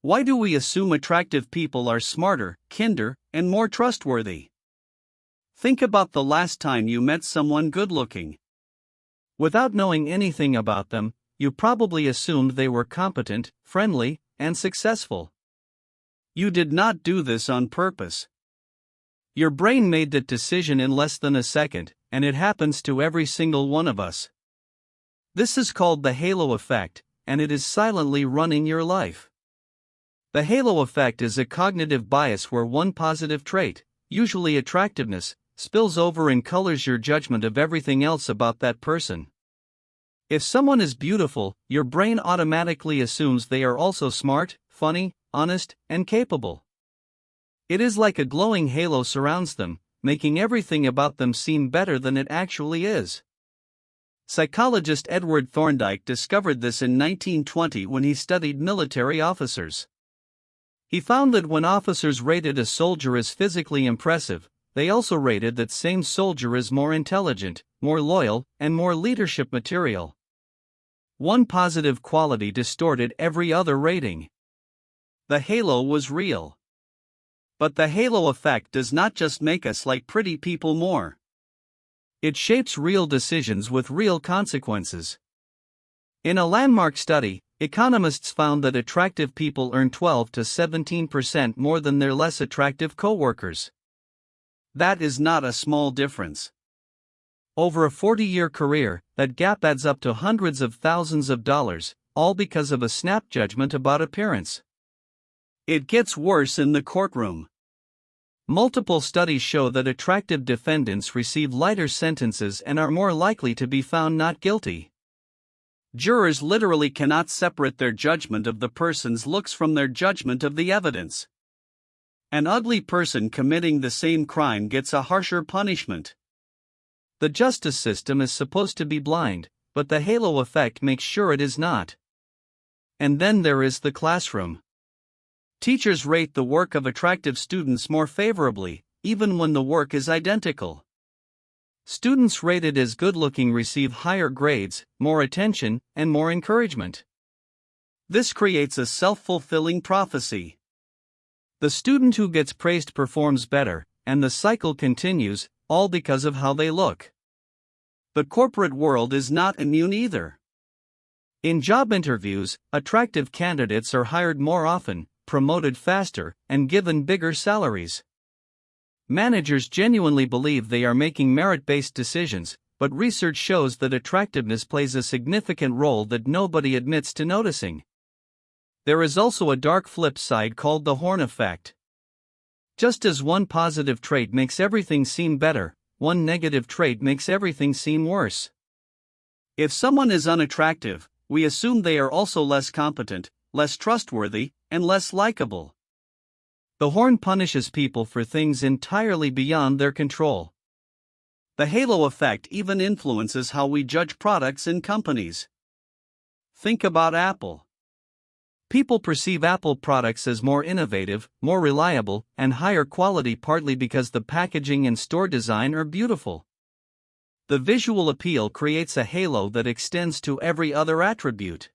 Why do we assume attractive people are smarter, kinder, and more trustworthy? Think about the last time you met someone good-looking. Without knowing anything about them, you probably assumed they were competent, friendly, and successful. You did not do this on purpose. Your brain made that decision in less than a second, and it happens to every single one of us. This is called the halo effect, and it is silently running your life. The halo effect is a cognitive bias where one positive trait, usually attractiveness, spills over and colors your judgment of everything else about that person. If someone is beautiful, your brain automatically assumes they are also smart, funny, honest, and capable. It is like a glowing halo surrounds them, making everything about them seem better than it actually is. Psychologist Edward Thorndike discovered this in 1920 when he studied military officers. He found that when officers rated a soldier as physically impressive, they also rated that same soldier as more intelligent, more loyal, and more leadership material. One positive quality distorted every other rating. The halo was real. But the halo effect does not just make us like pretty people more. It shapes real decisions with real consequences. In a landmark study, economists found that attractive people earn 12 to 17% more than their less attractive coworkers. That is not a small difference. Over a 40-year career, that gap adds up to hundreds of thousands of dollars, all because of a snap judgment about appearance. It gets worse in the courtroom. Multiple studies show that attractive defendants receive lighter sentences and are more likely to be found not guilty. Jurors literally cannot separate their judgment of the person's looks from their judgment of the evidence. An ugly person committing the same crime gets a harsher punishment. The justice system is supposed to be blind, but the halo effect makes sure it is not. And then there is the classroom. Teachers rate the work of attractive students more favorably, even when the work is identical. Students rated as good-looking receive higher grades, more attention, and more encouragement. This creates a self-fulfilling prophecy. The student who gets praised performs better, and the cycle continues, all because of how they look. The corporate world is not immune either. In job interviews, attractive candidates are hired more often, promoted faster, and given bigger salaries. Managers genuinely believe they are making merit-based decisions, but research shows that attractiveness plays a significant role that nobody admits to noticing. There is also a dark flip side called the horn effect. Just as one positive trait makes everything seem better, one negative trait makes everything seem worse. If someone is unattractive, we assume they are also less competent, less trustworthy, and less likable. The horn punishes people for things entirely beyond their control. The halo effect even influences how we judge products in companies. Think about Apple. People perceive Apple products as more innovative, more reliable, and higher quality partly because the packaging and store design are beautiful. The visual appeal creates a halo that extends to every other attribute.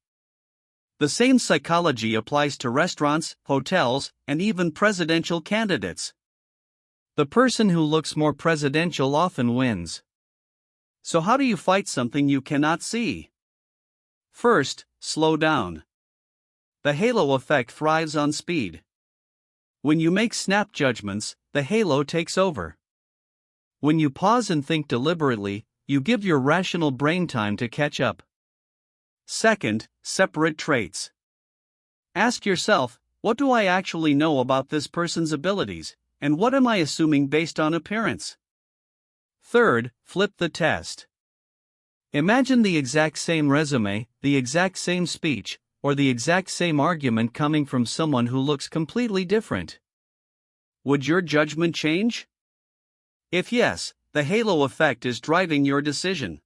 The same psychology applies to restaurants, hotels, and even presidential candidates. The person who looks more presidential often wins. So how do you fight something you cannot see? First, slow down. The halo effect thrives on speed. When you make snap judgments, the halo takes over. When you pause and think deliberately, you give your rational brain time to catch up. Second, separate traits. Ask yourself, what do I actually know about this person's abilities, and what am I assuming based on appearance? Third, flip the test. Imagine the exact same resume, the exact same speech, or the exact same argument coming from someone who looks completely different. Would your judgment change? If yes, the halo effect is driving your decision.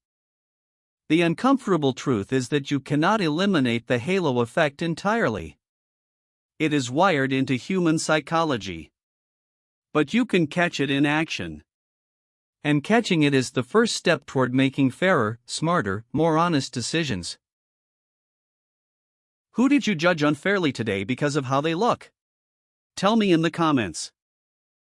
The uncomfortable truth is that you cannot eliminate the halo effect entirely. It is wired into human psychology. But you can catch it in action. And catching it is the first step toward making fairer, smarter, more honest decisions. Who did you judge unfairly today because of how they look? Tell me in the comments.